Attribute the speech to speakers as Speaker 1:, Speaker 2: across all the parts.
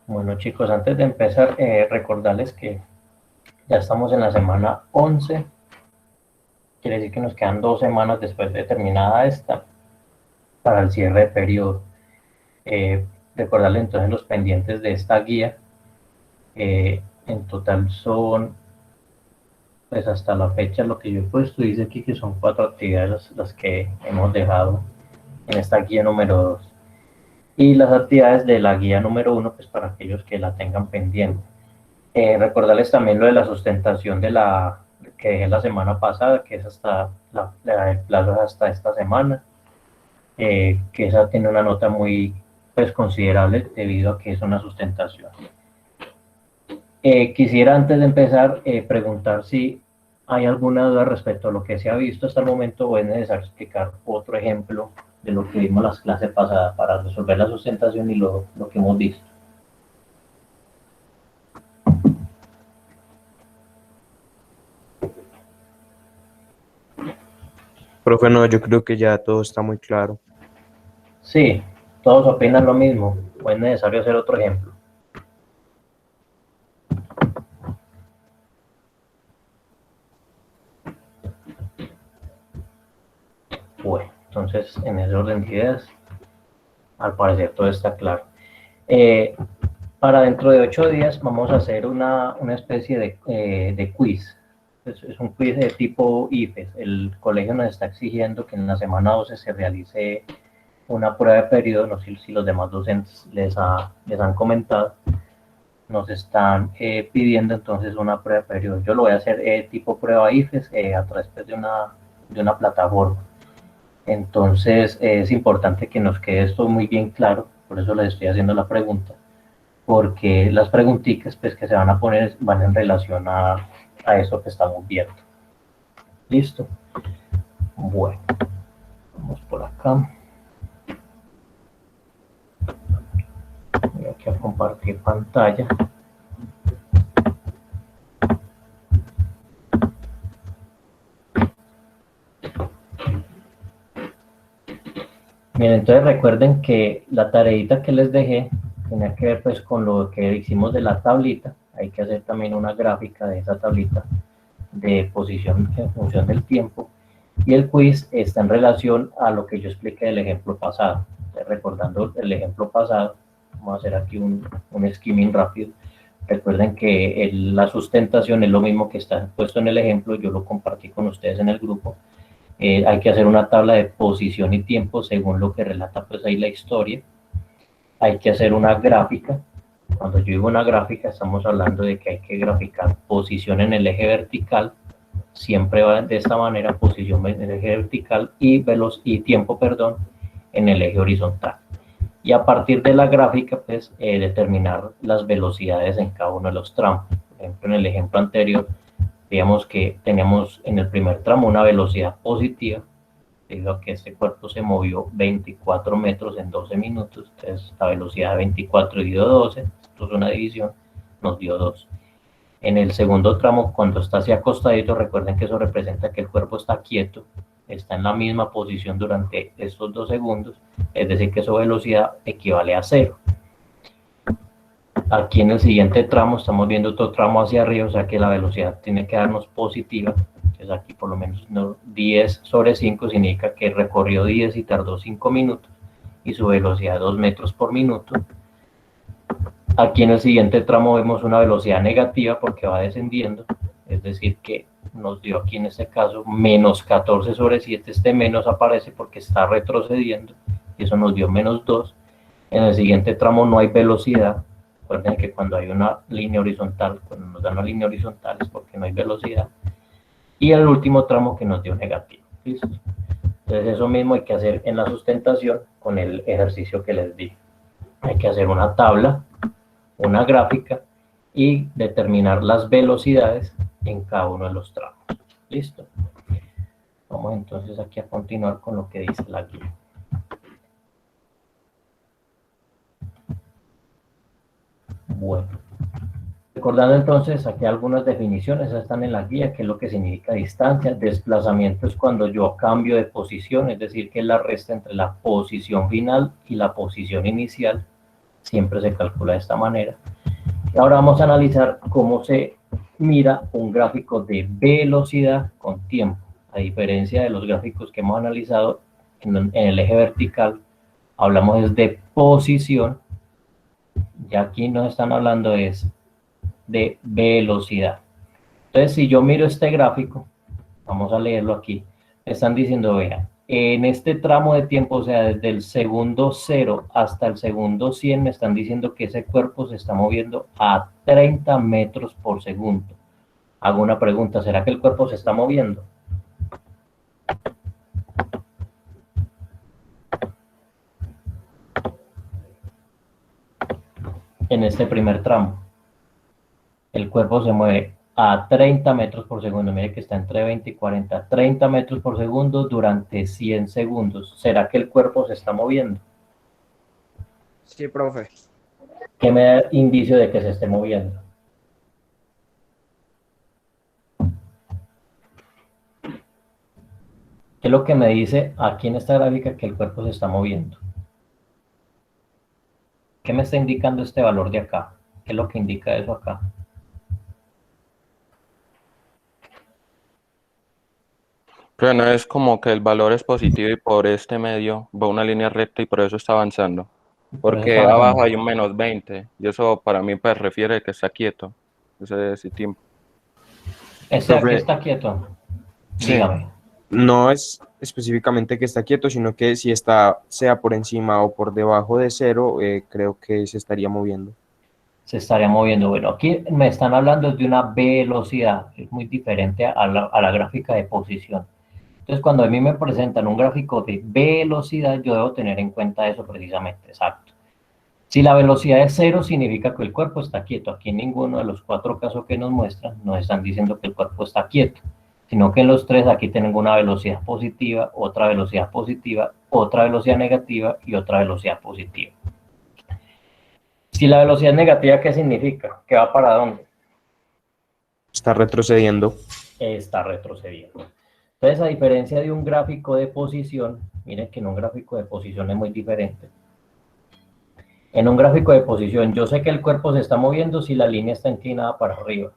Speaker 1: Bueno, chicos, antes de empezar, recordarles que ya estamos en la semana 11. Quiere decir que nos quedan 2 semanas después de terminada esta para el cierre de periodo. Recordarles entonces los pendientes de esta guía. En total son, pues hasta la fecha, lo que yo he puesto, dice aquí que son 4 actividades las que hemos dejado en esta guía número 2. Y las actividades de la guía número 1, pues para aquellos que la tengan pendiente. Recordarles también lo de la sustentación de la que dejé la semana pasada, que es hasta el plazo es hasta esta semana, que esa tiene una nota muy pues considerable debido a que es una sustentación. Quisiera antes de empezar preguntar si hay alguna duda respecto a lo que se ha visto hasta el momento o es necesario explicar otro ejemplo de lo que vimos las clases pasadas para resolver la sustentación y lo que hemos visto.
Speaker 2: Profe, no, yo creo que ya todo está muy claro.
Speaker 1: Sí, todos opinan lo mismo o es necesario hacer otro ejemplo. Bueno, entonces en ese orden de ideas, al parecer todo está claro. Para dentro de 8 días vamos a hacer una especie de quiz. Es un quiz de tipo IFES. El colegio nos está exigiendo que en la semana 12 se realice una prueba de periodo. No sé si los demás docentes les han comentado. Nos están pidiendo entonces una prueba de periodo. Yo lo voy a hacer tipo prueba IFES a través de una plataforma. Entonces es importante que nos quede esto muy bien claro, por eso les estoy haciendo la pregunta, porque las preguntitas pues, que se van a poner van en relación a eso que estamos viendo. ¿Listo? Bueno, vamos por acá. Voy aquí a compartir pantalla. Bien, entonces recuerden que la tareita que les dejé tenía que ver pues con lo que hicimos de la tablita. Hay que hacer también una gráfica de esa tablita de posición en función del tiempo. Y el quiz está en relación a lo que yo expliqué del ejemplo pasado. Entonces, recordando el ejemplo pasado, vamos a hacer aquí un skimming rápido. Recuerden que la sustentación es lo mismo que está puesto en el ejemplo, yo lo compartí con ustedes en el grupo. Hay que hacer una tabla de posición y tiempo según lo que relata pues ahí la historia. Hay que hacer una gráfica. Cuando yo digo una gráfica, estamos hablando de que hay que graficar posición en el eje vertical. Siempre va de esta manera, posición en el eje vertical y tiempo, en el eje horizontal. Y a partir de la gráfica, pues, determinar las velocidades en cada uno de los tramos. Por ejemplo, en el ejemplo anterior, digamos que teníamos en el primer tramo una velocidad positiva, debido a que este cuerpo se movió 24 metros en 12 minutos, entonces la velocidad de 24 dividido 12, esto es una división, nos dio 2. En el segundo tramo, cuando está así acostadito, recuerden que eso representa que el cuerpo está quieto, está en la misma posición durante estos 2 segundos, es decir, que su velocidad equivale a 0. Aquí en el siguiente tramo estamos viendo otro tramo hacia arriba, o sea que la velocidad tiene que darnos positiva. Entonces aquí por lo menos 10 sobre 5 significa que recorrió 10 y tardó 5 minutos y su velocidad 2 metros por minuto. Aquí en el siguiente tramo vemos una velocidad negativa porque va descendiendo, es decir que nos dio aquí en este caso menos 14 sobre 7, este menos aparece porque está retrocediendo y eso nos dio menos 2. En el siguiente tramo no hay velocidad. Recuerden que cuando hay una línea horizontal, cuando nos dan una línea horizontal es porque no hay velocidad. Y el último tramo que nos dio negativo. ¿Listo? Entonces eso mismo hay que hacer en la sustentación con el ejercicio que les di. Hay que hacer una tabla, una gráfica y determinar las velocidades en cada uno de los tramos. ¿Listo? Vamos entonces aquí a continuar con lo que dice la guía. Bueno, recordando entonces aquí algunas definiciones, están en la guía, que es lo que significa distancia. Desplazamiento es cuando yo cambio de posición, es decir, que es la resta entre la posición final y la posición inicial, siempre se calcula de esta manera. Y ahora vamos a analizar cómo se mira un gráfico de velocidad con tiempo. A diferencia de los gráficos que hemos analizado en el eje vertical, hablamos de posición, y aquí nos están hablando de velocidad. Entonces, si yo miro este gráfico, vamos a leerlo aquí, me están diciendo, vean, en este tramo de tiempo, o sea, desde el segundo 0 hasta el segundo 100, me están diciendo que ese cuerpo se está moviendo a 30 metros por segundo. Hago una pregunta, ¿será que el cuerpo se está moviendo? En este primer tramo, el cuerpo se mueve a 30 metros por segundo. Mire que está entre 20 y 40. 30 metros por segundo durante 100 segundos. ¿Será que el cuerpo se está moviendo?
Speaker 3: Sí, profe.
Speaker 1: ¿Qué me da indicio de que se esté moviendo? ¿Qué es lo que me dice aquí en esta gráfica que el cuerpo se está moviendo? ¿Qué me está indicando este valor de acá? ¿Qué es lo que indica eso acá?
Speaker 4: Bueno, es como que el valor es positivo y por este medio va una línea recta y por eso está avanzando. Porque abajo hay un menos 20 y eso para mí pues refiere que está quieto ese tiempo.
Speaker 1: Este aquí
Speaker 2: Profe,
Speaker 1: está quieto.
Speaker 2: sí.
Speaker 1: Dígame.
Speaker 2: No es específicamente que está quieto, sino que si está, sea por encima o por debajo de cero, creo que se estaría moviendo.
Speaker 1: Se estaría moviendo. Bueno, aquí me están hablando de una velocidad. Es muy diferente a la gráfica de posición. Entonces, cuando a mí me presentan un gráfico de velocidad, yo debo tener en cuenta eso precisamente, exacto. Si la velocidad es cero, significa que el cuerpo está quieto. Aquí en ninguno de los 4 casos que nos muestran nos están diciendo que el cuerpo está quieto, sino que en los 3 aquí tengo una velocidad positiva, otra velocidad positiva, otra velocidad negativa y otra velocidad positiva. Si la velocidad es negativa, ¿qué significa? ¿Que va para dónde?
Speaker 2: Está retrocediendo.
Speaker 1: Está retrocediendo. Entonces, a diferencia de un gráfico de posición, miren que en un gráfico de posición es muy diferente. En un gráfico de posición, yo sé que el cuerpo se está moviendo si la línea está inclinada para arriba,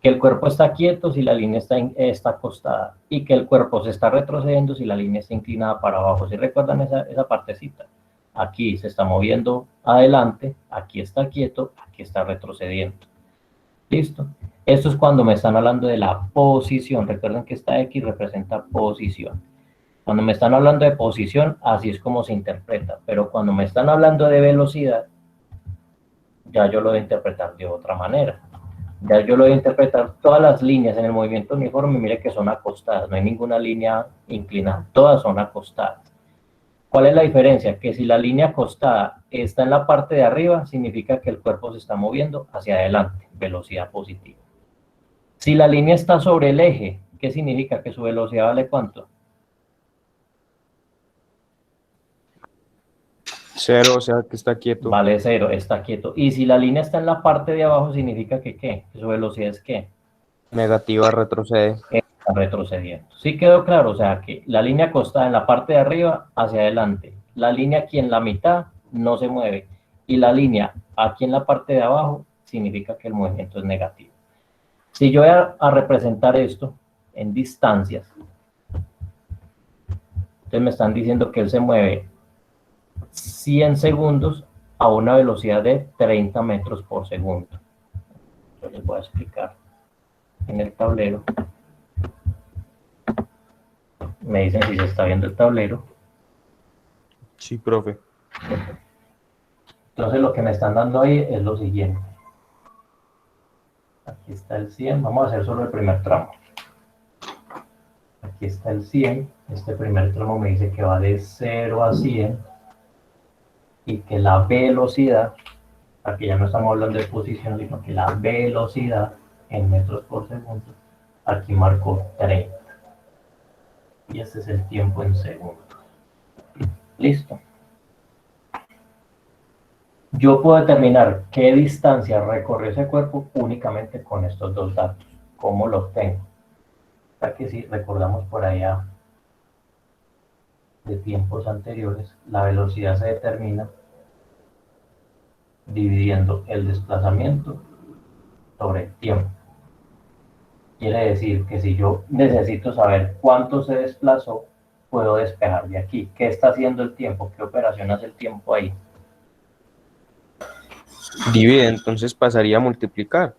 Speaker 1: que el cuerpo está quieto si la línea está acostada y que el cuerpo se está retrocediendo si la línea está inclinada para abajo. ¿Sí recuerdan esa partecita? Aquí se está moviendo adelante, aquí está quieto, aquí está retrocediendo. ¿Listo? Esto es cuando me están hablando de la posición. Recuerden que esta X representa posición. Cuando me están hablando de posición, así es como se interpreta. Pero cuando me están hablando de velocidad, ya yo lo voy a interpretar de otra manera. Ya yo lo voy a interpretar todas las líneas en el movimiento uniforme, mire que son acostadas, no hay ninguna línea inclinada, todas son acostadas. ¿Cuál es la diferencia? Que si la línea acostada está en la parte de arriba, significa que el cuerpo se está moviendo hacia adelante, velocidad positiva. Si la línea está sobre el eje, ¿qué significa? Que su velocidad vale ¿cuánto?
Speaker 2: Cero, o sea que está quieto.
Speaker 1: Vale 0, está quieto. Y si la línea está en la parte de abajo, significa que ¿qué? Que su velocidad es ¿qué?
Speaker 2: Negativa, retrocede.
Speaker 1: Está retrocediendo. ¿Sí quedó claro? O sea, que la línea acostada en la parte de arriba hacia adelante. La línea aquí en la mitad no se mueve. Y la línea aquí en la parte de abajo significa que el movimiento es negativo. Si yo voy a representar esto en distancias, entonces me están diciendo que él se mueve 100 segundos a una velocidad de 30 metros por segundo. Yo les voy a explicar en el tablero. Me dicen si se está viendo el tablero.
Speaker 2: Sí, profe.
Speaker 1: Entonces lo que me están dando ahí es lo siguiente. Aquí está el 100. Vamos a hacer solo el primer tramo. Aquí está el 100. Este primer tramo me dice que va de 0 a 100. Y que la velocidad, aquí ya no estamos hablando de posición, sino que la velocidad en metros por segundo, aquí marcó 30. Y este es el tiempo en segundos. Listo. Yo puedo determinar qué distancia recorre ese cuerpo únicamente con estos dos datos. ¿Cómo lo obtengo? O sea que si recordamos por allá de tiempos anteriores, la velocidad se determina dividiendo el desplazamiento sobre el tiempo. Quiere decir que si yo necesito saber cuánto se desplazó, puedo despejar de aquí. ¿Qué está haciendo el tiempo? ¿Qué operación hace el tiempo ahí?
Speaker 2: Divide, entonces pasaría a multiplicar.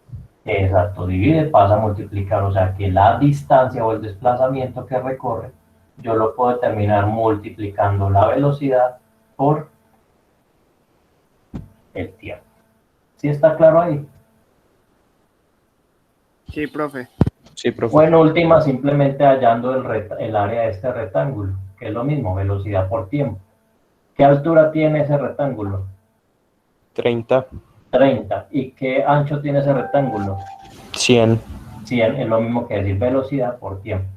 Speaker 1: Exacto, divide, pasa a multiplicar, o sea que la distancia o el desplazamiento que recorre, yo lo puedo determinar multiplicando la velocidad por el tiempo. ¿Sí está claro ahí?
Speaker 3: Sí, profe.
Speaker 2: Sí, profe.
Speaker 1: Bueno, última, simplemente hallando el área de este rectángulo, que es lo mismo, velocidad por tiempo. ¿Qué altura tiene ese rectángulo?
Speaker 2: 30,
Speaker 1: 30. ¿Y qué ancho tiene ese rectángulo?
Speaker 2: 100.
Speaker 1: 100, es lo mismo que decir velocidad por tiempo.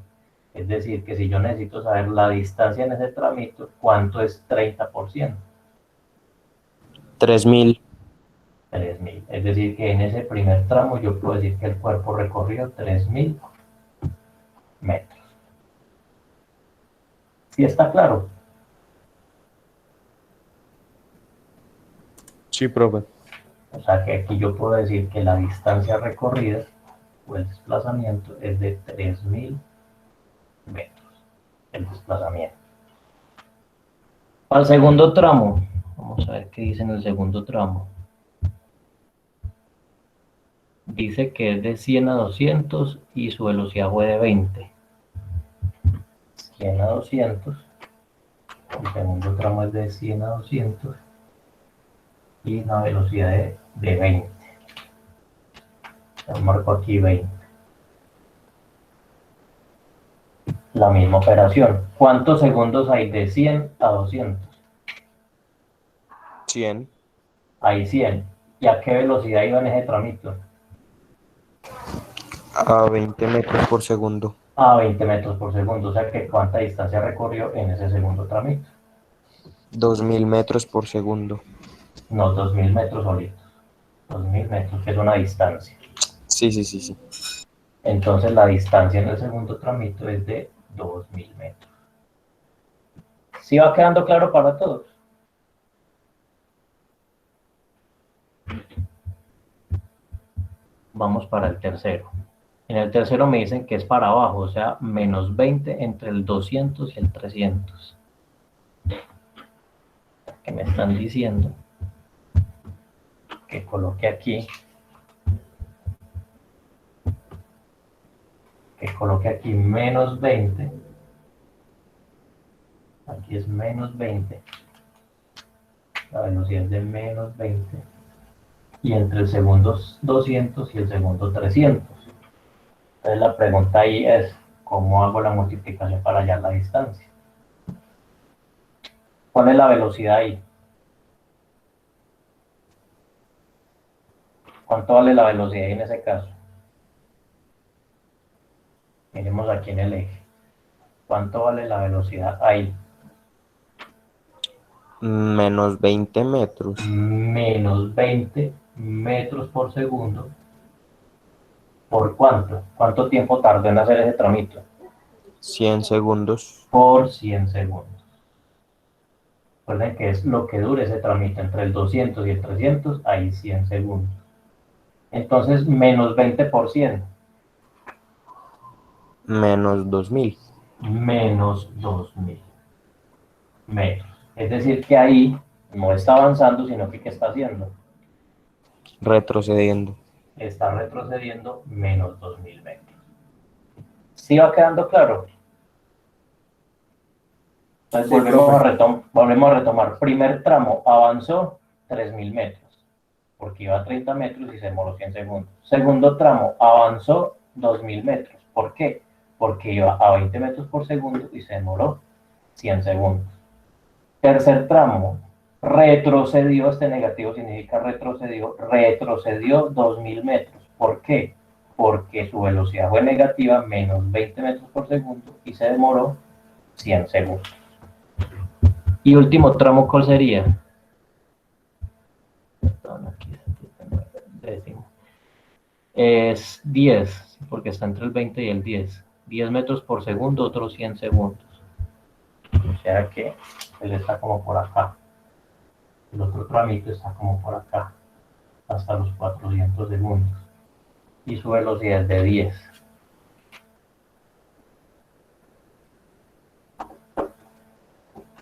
Speaker 1: Es decir, que si yo necesito saber la distancia en ese tramito, ¿cuánto es 30%?
Speaker 2: 3000.
Speaker 1: 3000. Es decir, que en ese primer tramo yo puedo decir que el cuerpo recorrió 3000 metros. ¿Sí está claro?
Speaker 2: Sí, profe.
Speaker 1: O sea que aquí yo puedo decir que la distancia recorrida o el desplazamiento es de 3000 metros. El desplazamiento. Al segundo tramo, vamos a ver qué dice en el segundo tramo. Dice que es de 100 a 200 y su velocidad fue de 20. 100 a 200. El segundo tramo es de 100 a 200 y una velocidad de 20. Yo marco aquí 20. La misma operación. ¿Cuántos segundos hay de 100 a 200?
Speaker 2: 100.
Speaker 1: Hay 100. ¿Y a qué velocidad iba en ese tramito?
Speaker 2: A 20 metros por segundo.
Speaker 1: A 20 metros por segundo. O sea que ¿cuánta distancia recorrió en ese segundo tramito?
Speaker 2: 2000 metros por segundo.
Speaker 1: No, 2000 metros solitos. 2000 metros, que es una distancia.
Speaker 2: Sí, sí, sí, sí.
Speaker 1: Entonces la distancia en el segundo tramito es de 2000 metros. ¿Sí va quedando claro para todos? Vamos para el tercero. En el tercero me dicen que es para abajo, o sea, menos 20 entre el 200 y el 300. Que me están diciendo que coloque aquí, menos 20. Aquí es menos 20. La velocidad es de menos 20. Y entre el segundo 200 y el segundo 300. Entonces la pregunta ahí es, ¿cómo hago la multiplicación para hallar la distancia? ¿Cuál es la velocidad ahí? ¿Cuánto vale la velocidad ahí en ese caso? Miremos aquí en el eje. ¿Cuánto vale la velocidad ahí?
Speaker 2: Menos 20 metros.
Speaker 1: Menos 20 metros por segundo. ¿Por cuánto? ¿Cuánto tiempo tardó en hacer ese tramito?
Speaker 2: 100 segundos.
Speaker 1: Por 100 segundos. Recuerden que es lo que dure ese tramito entre el 200 y el 300, ahí 100 segundos. Entonces, menos 20%.
Speaker 2: Menos 2000.
Speaker 1: Menos 2000 metros. Es decir, que ahí no está avanzando, sino que ¿qué está haciendo?
Speaker 2: Retrocediendo.
Speaker 1: Está retrocediendo menos 2000 metros. ¿Sí va quedando claro? Entonces
Speaker 3: Sí,
Speaker 1: volvemos a retomar. Primer tramo avanzó 3000 metros, porque iba a 30 metros y se demoró 100 segundos. Segundo tramo avanzó 2000 metros. ¿Por qué? Porque iba a 20 metros por segundo y se demoró 100 segundos. Tercer tramo, retrocedió, este negativo significa retrocedió 2000 metros. ¿Por qué? Porque su velocidad fue negativa, menos 20 metros por segundo, y se demoró 100 segundos. Y último tramo, ¿cuál sería? Perdón, aquí décimo. Es 10, porque está entre el 20 y el 10. 10 metros por segundo, otros 100 segundos. O sea que él está como por acá. El otro tramito está como por acá, hasta los 400 segundos. Y su velocidad es de 10.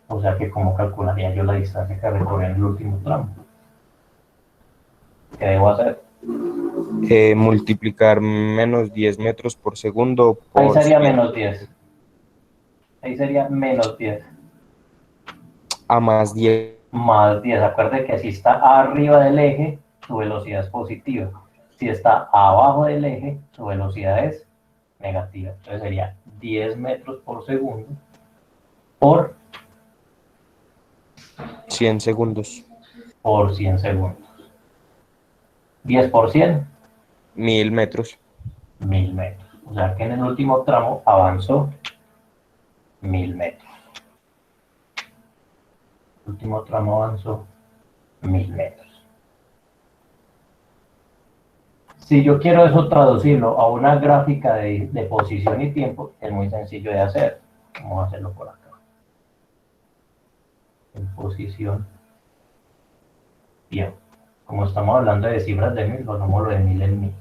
Speaker 1: O sea que, ¿cómo calcularía yo la distancia que recorrí en el último tramo? ¿Qué debo hacer?
Speaker 2: Multiplicar menos 10 metros por segundo
Speaker 1: Ahí
Speaker 2: por
Speaker 1: sería
Speaker 2: 100
Speaker 1: menos 10. Ahí sería menos 10.
Speaker 2: a más 10.
Speaker 1: Más 10. Acuerde que si está arriba del eje, su velocidad es positiva. Si está abajo del eje, su velocidad es negativa. Entonces sería 10 metros por segundo por
Speaker 2: 100 segundos.
Speaker 1: 100 segundos. 10 por 100,
Speaker 2: 1000 metros.
Speaker 1: 1000 metros. O sea que en el último tramo avanzó 1000 metros. El último tramo avanzó 1000 metros. Si yo quiero eso traducirlo a una gráfica de posición y tiempo, es muy sencillo de hacer. Vamos a hacerlo por acá. En posición, tiempo. Como estamos hablando de cifras de 1000, ponemos lo de 1000 en 1000.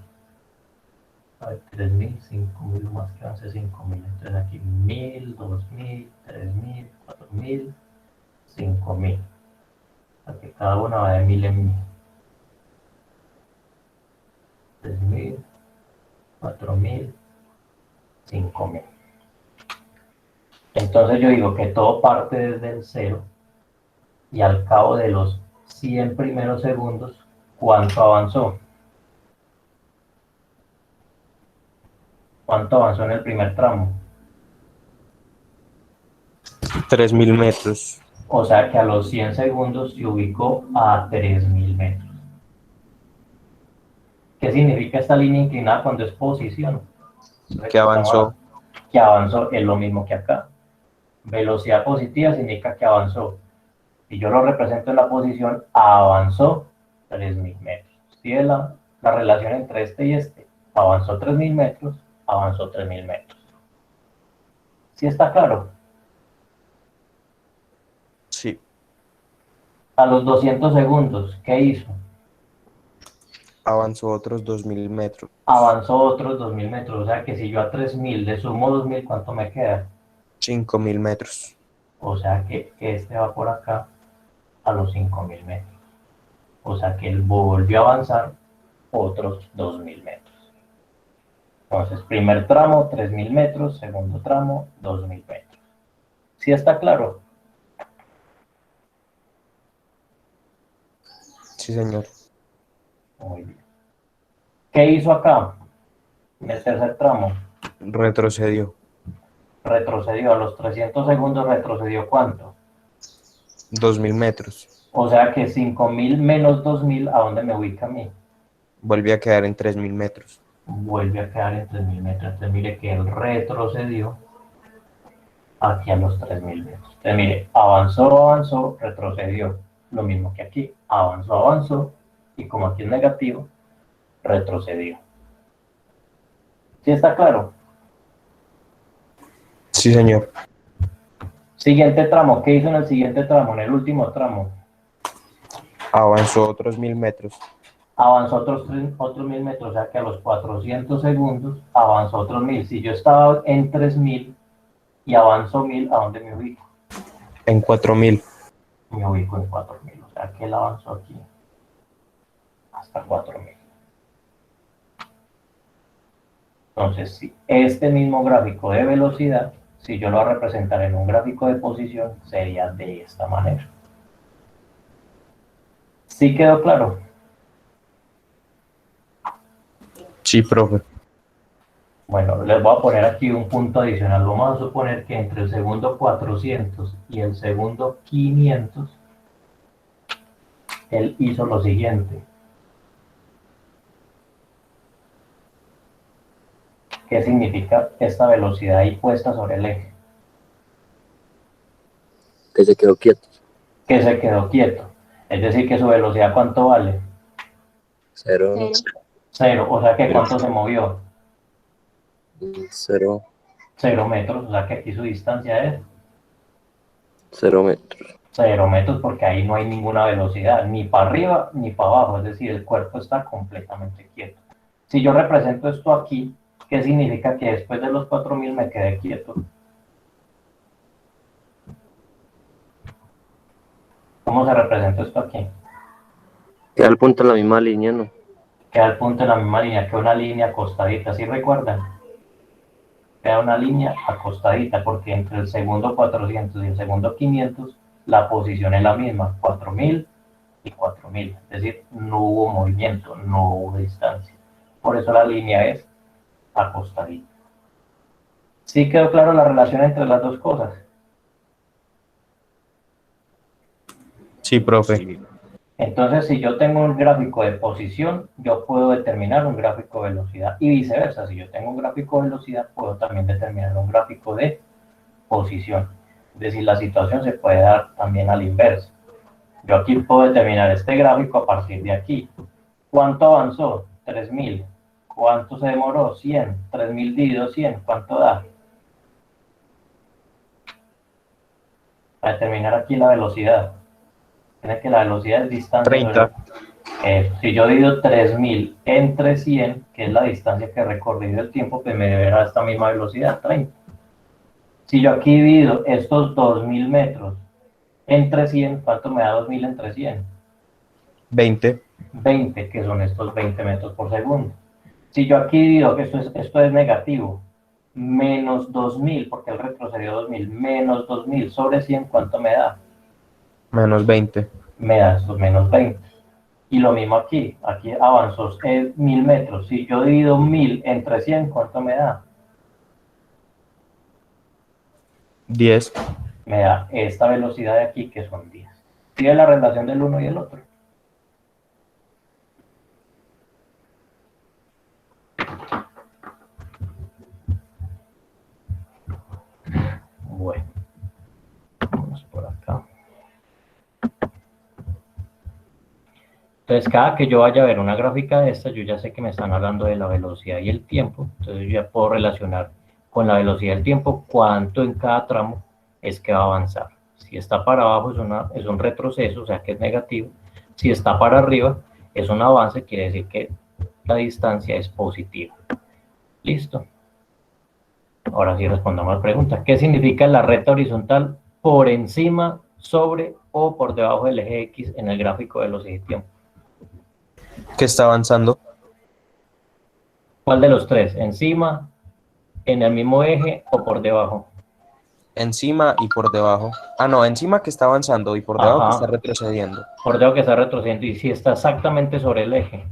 Speaker 1: A ver, 3000, 5000, más que avance 5000. Entonces aquí 1000, 2000, 3000, 4000, 5000. Aquí cada una va de 1000 en 1000. 3000, 4000, 5000. Entonces yo digo que todo parte desde el 0 y al cabo de los 100 primeros segundos, ¿cuánto avanzó? ¿Cuánto avanzó en el primer tramo?
Speaker 2: 3000 metros.
Speaker 1: O sea que a los 100 segundos se ubicó a 3000 metros. ¿Qué significa esta línea inclinada cuando es posición?
Speaker 2: Que avanzó.
Speaker 1: Que avanzó es lo mismo que acá. Velocidad positiva significa que avanzó. Si yo lo represento en la posición, avanzó 3000 metros. ¿Sí es la relación entre este y este? Avanzó 3000 metros, avanzó 3000 metros. ¿Sí está claro?
Speaker 2: Sí.
Speaker 1: A los 200 segundos, ¿qué hizo?
Speaker 2: Avanzó otros 2000 metros.
Speaker 1: Avanzó otros 2000 metros. O sea que si yo a 3000 le sumo 2000, ¿cuánto me queda?
Speaker 2: 5000 metros.
Speaker 1: O sea que este va por acá a los 5000 metros. O sea que él volvió a avanzar otros 2000 metros. Entonces, primer tramo, 3000 metros, segundo tramo, 2000 metros. ¿Sí está claro?
Speaker 2: Sí, señor.
Speaker 1: Muy bien. ¿Qué hizo acá? En el tercer tramo,
Speaker 2: Retrocedió.
Speaker 1: retrocedió a los 300 segundos, retrocedió ¿cuánto?
Speaker 2: 2000 metros.
Speaker 1: O sea que 5000 menos 2000, ¿a dónde me ubica a mí?
Speaker 2: Volvió a quedar en 3000 metros.
Speaker 1: Vuelve a quedar en 3000 metros. Entonces mire que él retrocedió hacia los 3000 metros. Entonces mire, avanzó, retrocedió. Lo mismo que aquí, avanzó, y como aquí es negativo, retrocedió. ¿Sí está claro?
Speaker 2: Sí, señor.
Speaker 1: Siguiente tramo, ¿qué hizo en el siguiente tramo? En el último tramo,
Speaker 2: Avanzó otros 1000 metros.
Speaker 1: avanzó otros 1000 metros, o sea que a los 400 segundos avanzó otros 1000. Si yo estaba en 3000 y avanzó 1000, ¿a dónde me ubico?
Speaker 2: En 4000.
Speaker 1: Me ubico en 4000, o sea que él avanzó aquí hasta 4000. Entonces, si este mismo gráfico de velocidad, si yo lo voy a representar en un gráfico de posición, sería de esta manera. ¿Sí quedó claro?
Speaker 2: Sí, profe.
Speaker 1: Bueno, les voy a poner aquí un punto adicional. Vamos a suponer que entre el segundo 400 y el segundo 500, él hizo lo siguiente. ¿Qué significa esta velocidad ahí puesta sobre el eje?
Speaker 5: Que se quedó quieto.
Speaker 1: Que se quedó quieto. Es decir, que su velocidad, ¿cuánto vale?
Speaker 5: 0,
Speaker 1: 0. O sea que ¿cuánto se movió?
Speaker 5: 0,
Speaker 1: 0 metros. O sea que aquí su distancia es
Speaker 5: 0 metros.
Speaker 1: 0 metros porque ahí no hay ninguna velocidad, ni para arriba ni para abajo, es decir, el cuerpo está completamente quieto. Si yo represento esto aquí, ¿qué significa que después de los 4000 me quedé quieto? ¿Cómo se representa esto aquí?
Speaker 5: Queda el punto en la misma línea, ¿no?
Speaker 1: Queda el punto en la misma línea, que una línea acostadita, ¿sí recuerdan? Queda una línea acostadita, porque entre el segundo 400 y el segundo 500, la posición es la misma, 4000 y 4000, es decir, no hubo movimiento, no hubo distancia. Por eso la línea es acostadita. ¿Sí quedó claro la relación entre las dos cosas?
Speaker 2: Sí, profe.
Speaker 1: Entonces, si yo tengo un gráfico de posición, yo puedo determinar un gráfico de velocidad y viceversa. Si yo tengo un gráfico de velocidad, puedo también determinar un gráfico de posición. Es decir, la situación se puede dar también al inverso. Yo aquí puedo determinar este gráfico a partir de aquí. ¿Cuánto avanzó? 3000. ¿Cuánto se demoró? 100. 3000 dividido 100, ¿cuánto da? Para determinar aquí la velocidad. Tiene que la velocidad es distancia.
Speaker 2: 30.
Speaker 1: Si yo divido 3000 entre 100, que es la distancia que he recorrido el tiempo, pues me debe dar esta misma velocidad, 30. Si yo aquí divido estos 2000 metros entre 100, ¿cuánto me da 2000 entre 100?
Speaker 2: 20.
Speaker 1: 20, que son estos 20 metros por segundo. Si yo aquí divido, que esto es negativo, menos 2000, porque él retrocedió 2000, menos 2000 sobre 100, ¿cuánto me da?
Speaker 2: Menos 20.
Speaker 1: Me da estos menos 20. Y lo mismo aquí avanzó 1000 metros. Si yo divido 1000 entre 100, ¿cuánto me da?
Speaker 2: 10.
Speaker 1: Me da esta velocidad de aquí, que son 10. ¿Sigue la relación del uno y el otro? Bueno, vamos por acá. Entonces, cada que yo vaya a ver una gráfica de esta, yo ya sé que me están hablando de la velocidad y el tiempo. Entonces, yo ya puedo relacionar con la velocidad y el tiempo cuánto en cada tramo es que va a avanzar. Si está para abajo es un retroceso, o sea que es negativo. Si está para arriba es un avance, quiere decir que la distancia es positiva. Listo. Ahora sí respondamos a la pregunta. ¿Qué significa la recta horizontal por encima, sobre o por debajo del eje X en el gráfico de velocidad y tiempo?
Speaker 2: Que está avanzando.
Speaker 1: ¿Cuál de los tres? ¿Encima, en el mismo eje o por debajo?
Speaker 2: Encima y por debajo. Ah, no, encima que está avanzando y por debajo que está
Speaker 1: Ajá,
Speaker 2: retrocediendo.
Speaker 1: por debajo que está retrocediendo. Y si está exactamente sobre el eje,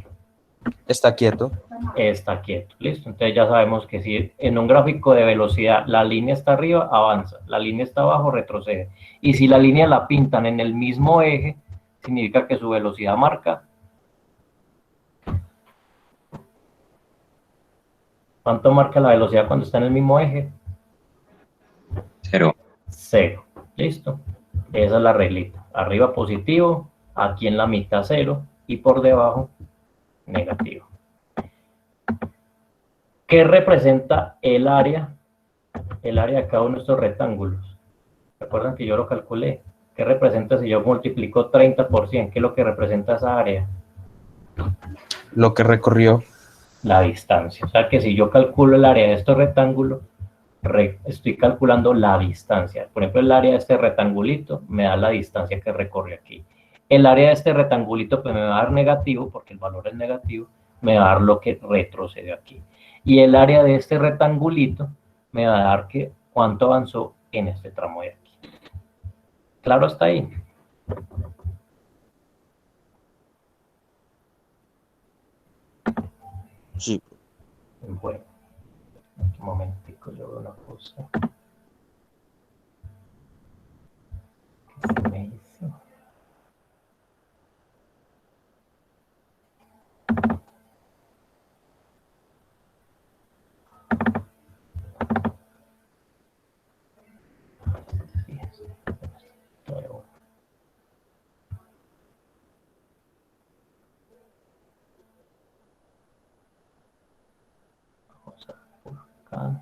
Speaker 2: Está quieto.
Speaker 1: está quieto. Listo. Entonces ya sabemos que si en un gráfico de velocidad la línea está arriba, avanza. La línea está abajo, retrocede. Y si la línea la pintan en el mismo eje, significa que su velocidad marca. ¿Cuánto marca la velocidad cuando está en el mismo eje?
Speaker 5: 0.
Speaker 1: 0. Listo. Esa es la reglita. Arriba positivo, aquí en la mitad 0 y por debajo negativo. ¿Qué representa el área? El área de cada uno de estos rectángulos. Recuerdan que yo lo calculé. ¿Qué representa si yo multiplico 30 por 100? ¿Qué es lo que representa esa área?
Speaker 2: Lo que recorrió.
Speaker 1: La distancia. O sea que si yo calculo el área de estos rectángulos, estoy calculando la distancia. Por ejemplo, el área de este rectangulito me da la distancia que recorre aquí. El área de este rectangulito pues me va a dar negativo, porque el valor es negativo, me va a dar lo que retrocedió aquí. Y el área de este rectangulito me va a dar que cuánto avanzó en este tramo de aquí. ¿Claro hasta ahí?
Speaker 2: Sí.
Speaker 1: Bueno, un momentico, yo veo una cosa. ¿Qué se me hizo? Vamos a ver por acá.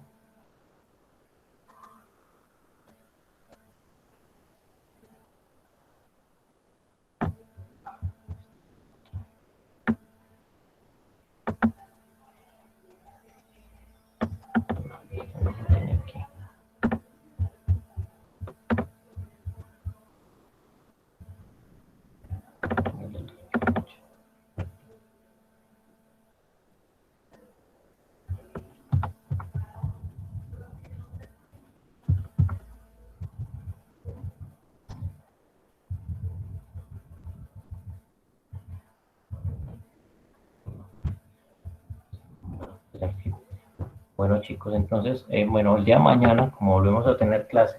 Speaker 1: Bueno chicos, entonces, bueno, el día de mañana, como volvemos a tener clase,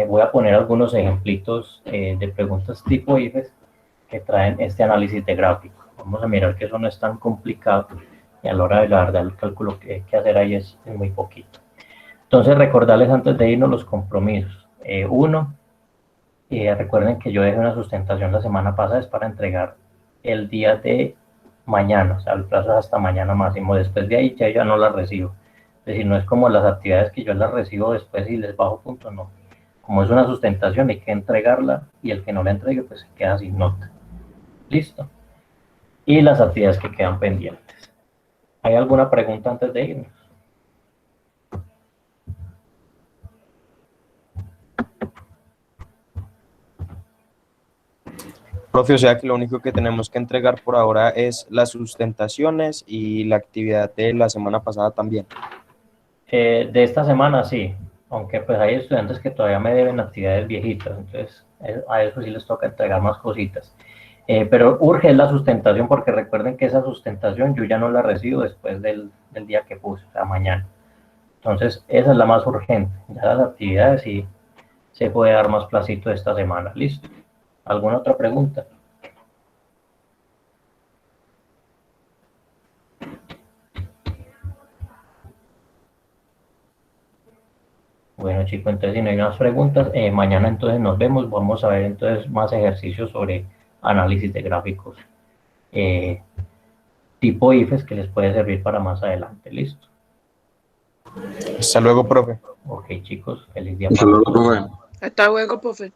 Speaker 1: voy a poner algunos ejemplitos de preguntas tipo IFES que traen este análisis de gráfico. Vamos a mirar que eso no es tan complicado y a la hora de la verdad el cálculo que hay que hacer ahí es muy poquito. Entonces, recordarles antes de irnos los compromisos. Uno, recuerden que yo dejé una sustentación la semana pasada, es para entregar el día de mañana, o sea, el plazo es hasta mañana máximo. Después de ahí ya no la recibo. Es decir, no es como las actividades que yo las recibo después y les bajo punto, no. Como es una sustentación, hay que entregarla y el que no la entregue, pues se queda sin nota. Listo. Y las actividades que quedan pendientes. ¿Hay alguna pregunta antes de irnos?
Speaker 2: Profe, o sea que lo único que tenemos que entregar por ahora es las sustentaciones y la actividad de la semana pasada también.
Speaker 1: De esta semana sí, aunque pues hay estudiantes que todavía me deben actividades viejitas, entonces a eso sí les toca entregar más cositas. Pero urge la sustentación porque recuerden que esa sustentación yo ya no la recibo después del día que puse, o sea, mañana. Entonces esa es la más urgente. Ya las actividades sí se puede dar más placito esta semana. ¿Listo? ¿Alguna otra pregunta? Bueno chicos, entonces si no hay más preguntas, mañana entonces nos vemos, vamos a ver entonces más ejercicios sobre análisis de gráficos tipo IFES que les puede servir para más adelante, ¿listo?
Speaker 2: Hasta luego, profe.
Speaker 1: Ok chicos, feliz día
Speaker 4: Hasta
Speaker 1: para
Speaker 4: luego,
Speaker 1: todos.
Speaker 4: profe.
Speaker 6: Hasta luego, profe.